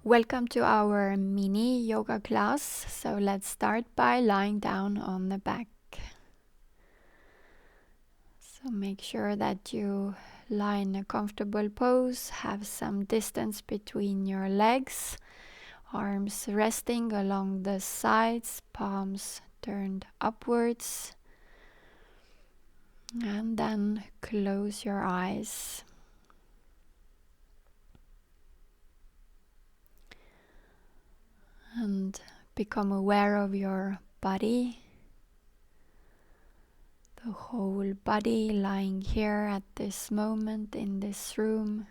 Welcome to our mini yoga class. So let's start by lying down on the back. So make sure that you lie in a comfortable pose, have some distance between your legs, arms resting along the sides, palms turned upwards, and then close your eyes. And become aware of your body, the whole body lying here at this moment in this room,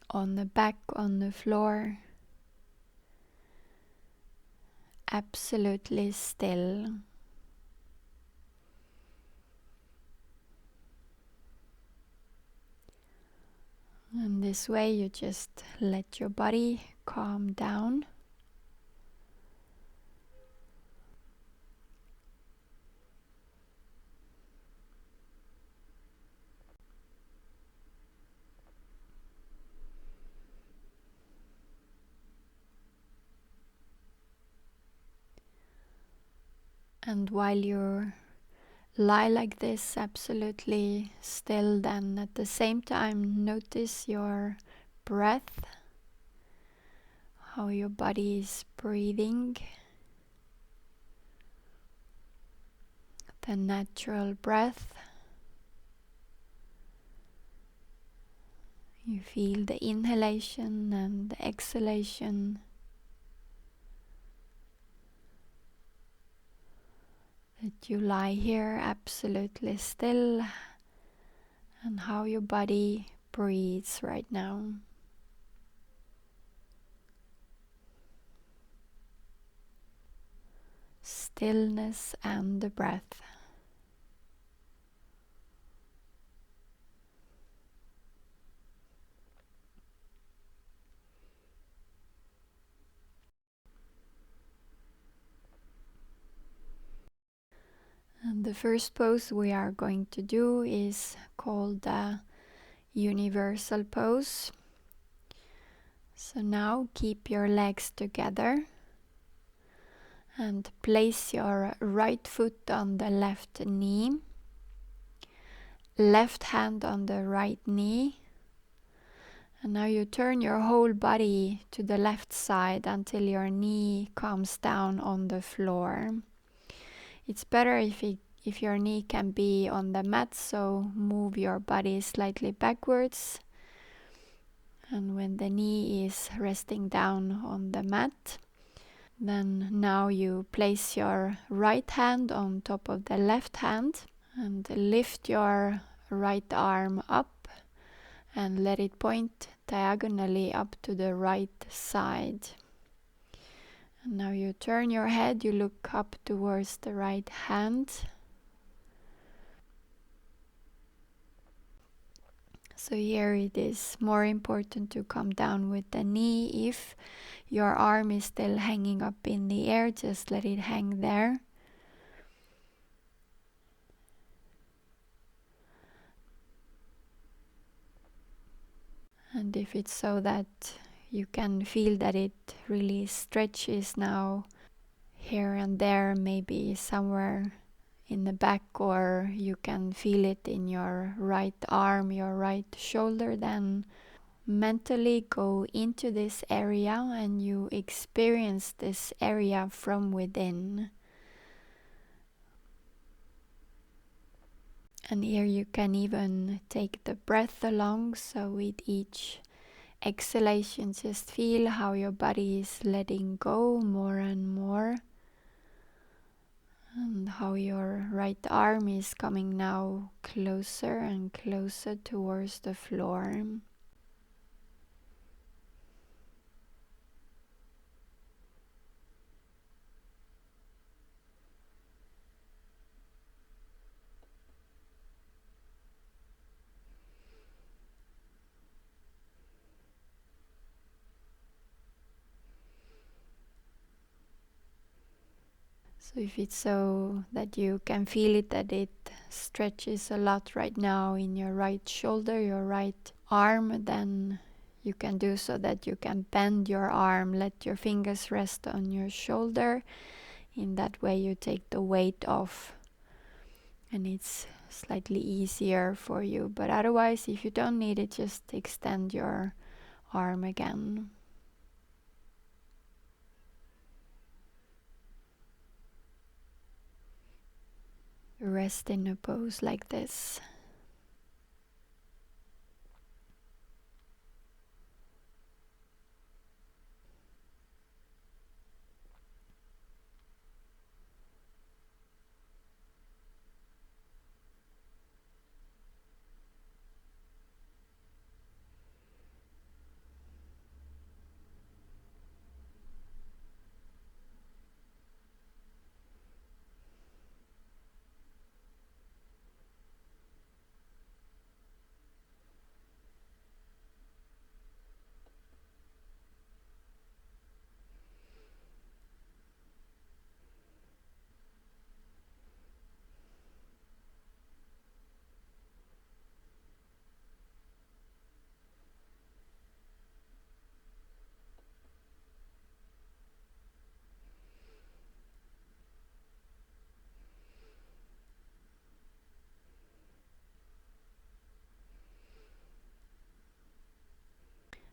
on the back, on the floor, absolutely still. And this way you just let your body calm down. And while you lie like this, absolutely still, then at the same time notice your breath, how your body is breathing, the natural breath. You feel the inhalation and the exhalation. That you lie here absolutely still, and how your body breathes right now. Stillness and the breath. And the first pose we are going to do is called the universal pose. So now keep your legs together and place your right foot on the left knee, left hand on the right knee, and now you turn your whole body to the left side until your knee comes down on the floor. It's better if your knee can be on the mat, so move your body slightly backwards. And when the knee is resting down on the mat, then now you place your right hand on top of the left hand and lift your right arm up and let it point diagonally up to the right side. And now you turn your head, you look up towards the right hand. So here it is more important to come down with the knee. If your arm is still hanging up in the air, just let it hang there. And if it's so that you can feel that it really stretches now, here and there, maybe somewhere in the back, or you can feel it in your right arm, your right shoulder, then mentally go into this area and you experience this area from within. And here you can even take the breath along, so with each exhalation just feel how your body is letting go more and more, and how your right arm is coming now closer and closer towards the floor. So if it's so that you can feel it, that it stretches a lot right now in your right shoulder, your right arm, then you can do so that you can bend your arm, let your fingers rest on your shoulder. In that way you take the weight off and it's slightly easier for you. But otherwise, if you don't need it, just extend your arm again. Rest in a pose like this.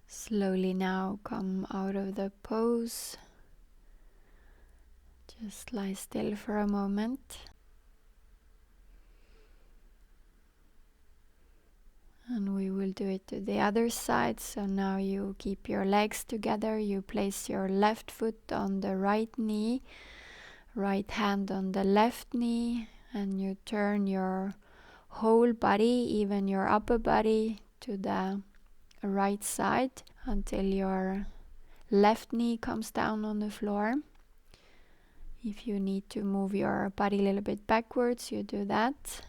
Slowly now come out of the pose. Just lie still for a moment. And we will do it to the other side. So now you keep your legs together. You place your left foot on the right knee, right hand on the left knee, and you turn your whole body, even your upper body, to the right side until your left knee comes down on the floor. If you need to move your body a little bit backwards, you do that.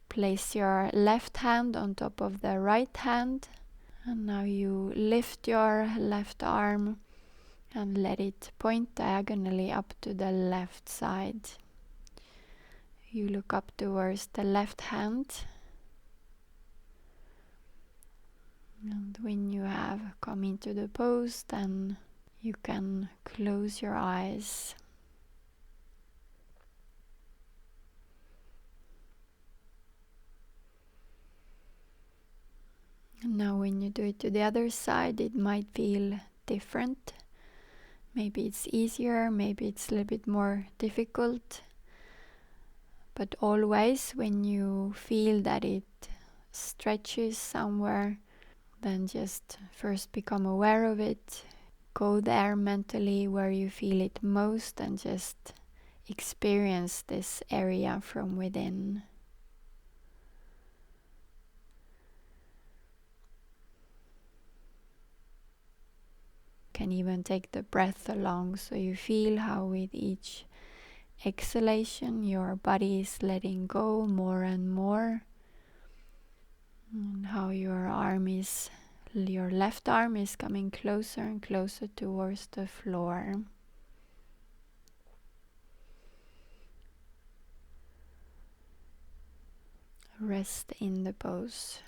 Place your left hand on top of the right hand, and now you lift your left arm and let it point diagonally up to the left side. You look up towards the left hand, and when you have come into the pose, then you can close your eyes. And now when you do it to the other side, it might feel different. Maybe it's easier, maybe it's a little bit more difficult. But always when you feel that it stretches somewhere, then just first become aware of it. Go there mentally where you feel it most and just experience this area from within. Can even take the breath along, so you feel how with each exhalation your body is letting go more and more, and how your left arm is coming closer and closer towards the floor. Rest in the pose.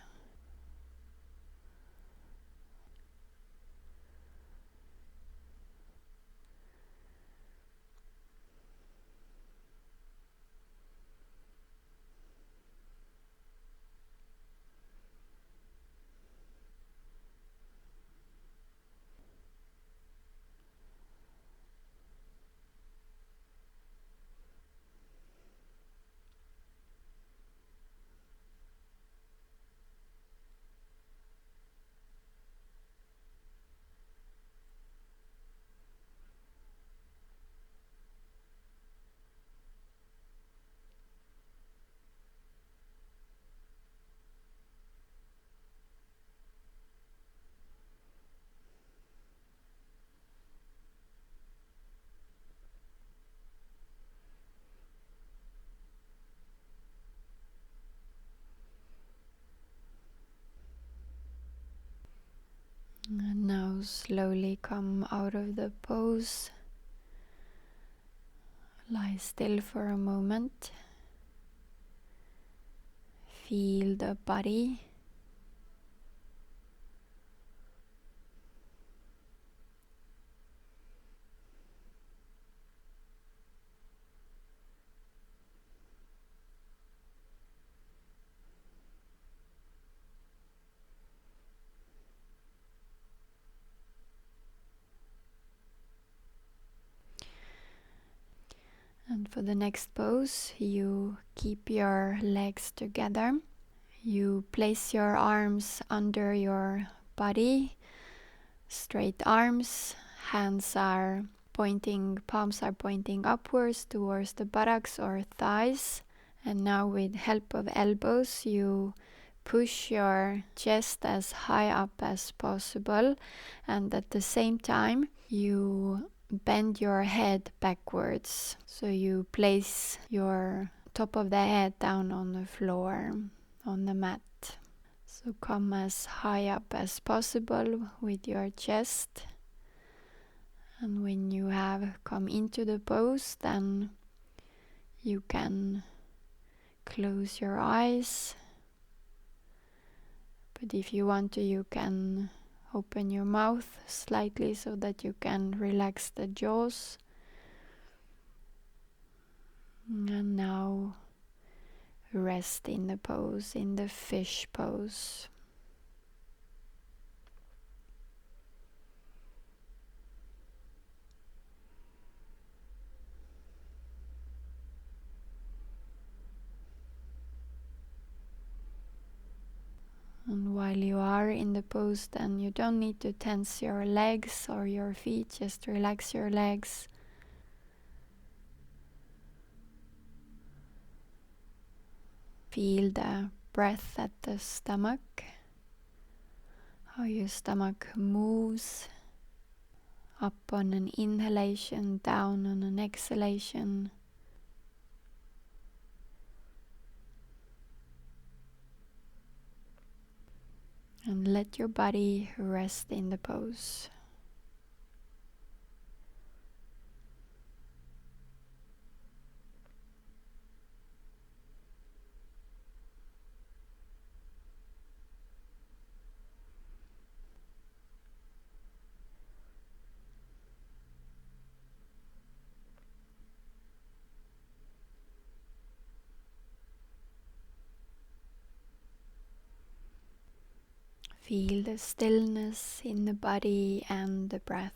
And now slowly come out of the pose. Lie still for a moment. Feel the body. For the next pose, you keep your legs together. You place your arms under your body, straight arms, palms are pointing upwards towards the buttocks or thighs. And now with help of elbows, you push your chest as high up as possible, and at the same time you bend your head backwards. So you place your top of the head down on the floor, on the mat. So come as high up as possible with your chest. And when you have come into the pose, then you can close your eyes. But if you want to, you can open your mouth slightly so that you can relax the jaws. And now rest in the pose, in the fish pose. And while you are in the pose, then you don't need to tense your legs or your feet, just relax your legs. Feel the breath at the stomach, how your stomach moves up on an inhalation, down on an exhalation. And let your body rest in the pose. Feel the stillness in the body and the breath.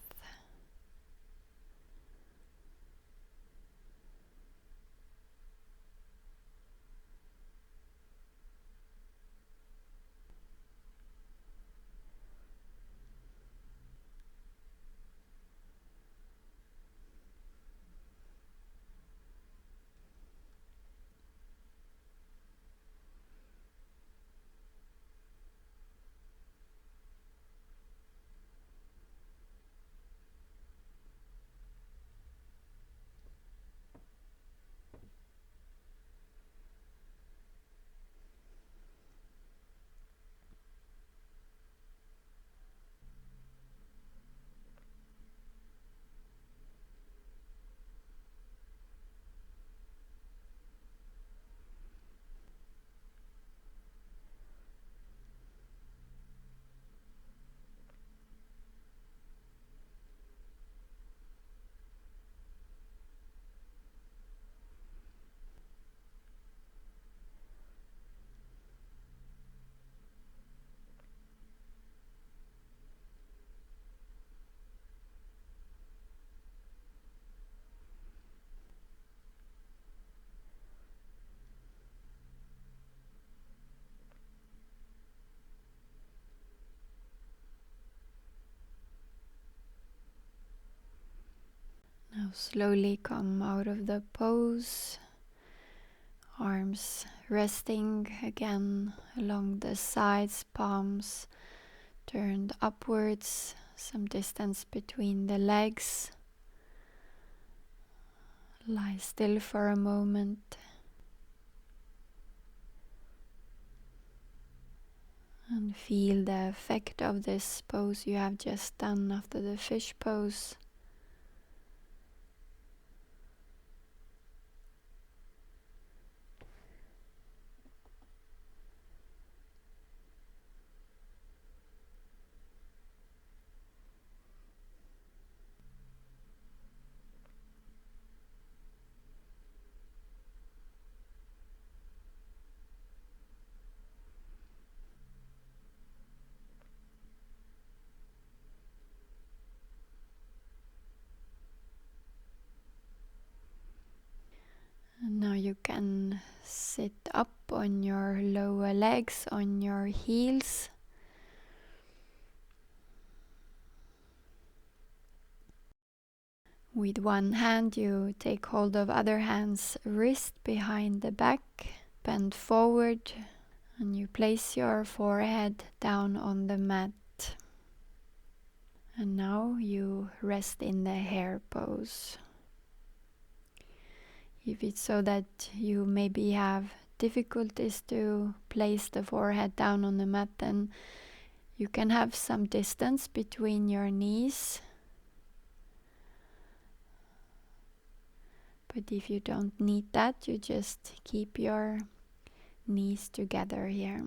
Now slowly come out of the pose, arms resting again along the sides, palms turned upwards, some distance between the legs. Lie still for a moment. And feel the effect of this pose you have just done after the fish pose. up on your lower legs, on your heels. With one hand you take hold of other hand's wrist behind the back, bend forward, and you place your forehead down on the mat. And now you rest in the hare pose. If it's so that you maybe have difficulties to place the forehead down on the mat, then you can have some distance between your knees. But if you don't need that, you just keep your knees together here.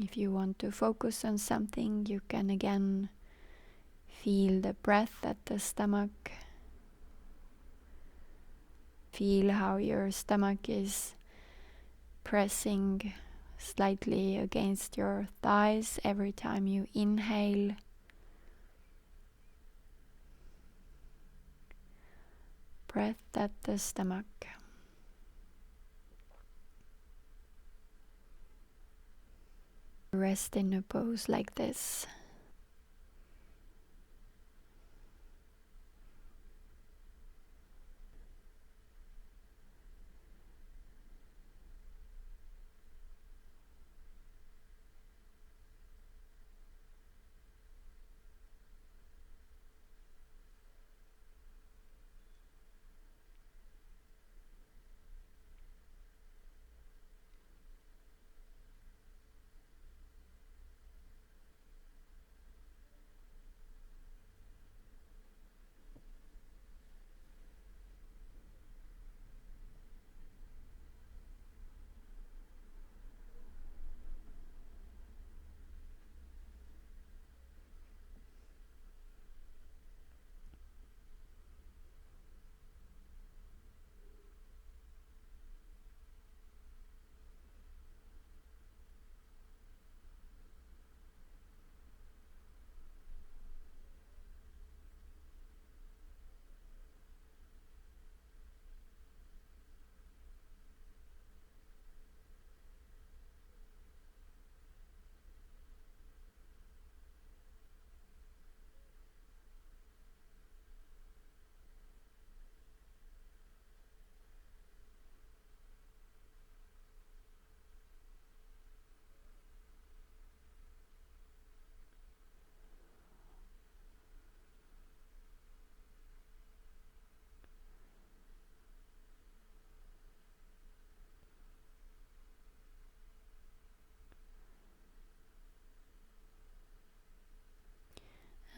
If you want to focus on something, you can again feel the breath at the stomach. Feel how your stomach is pressing slightly against your thighs every time you inhale. Breath at the stomach. Rest in a pose like this.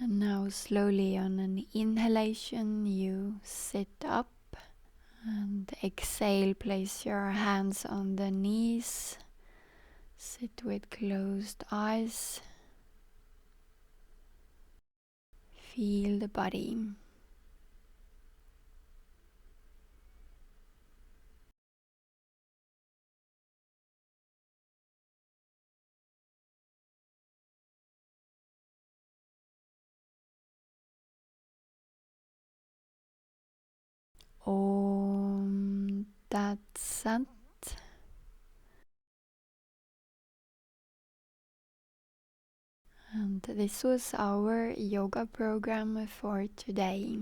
And now slowly on an inhalation you sit up, and exhale, place your hands on the knees, sit with closed eyes, feel the body. Om Tat Sat. And this was our yoga program for today.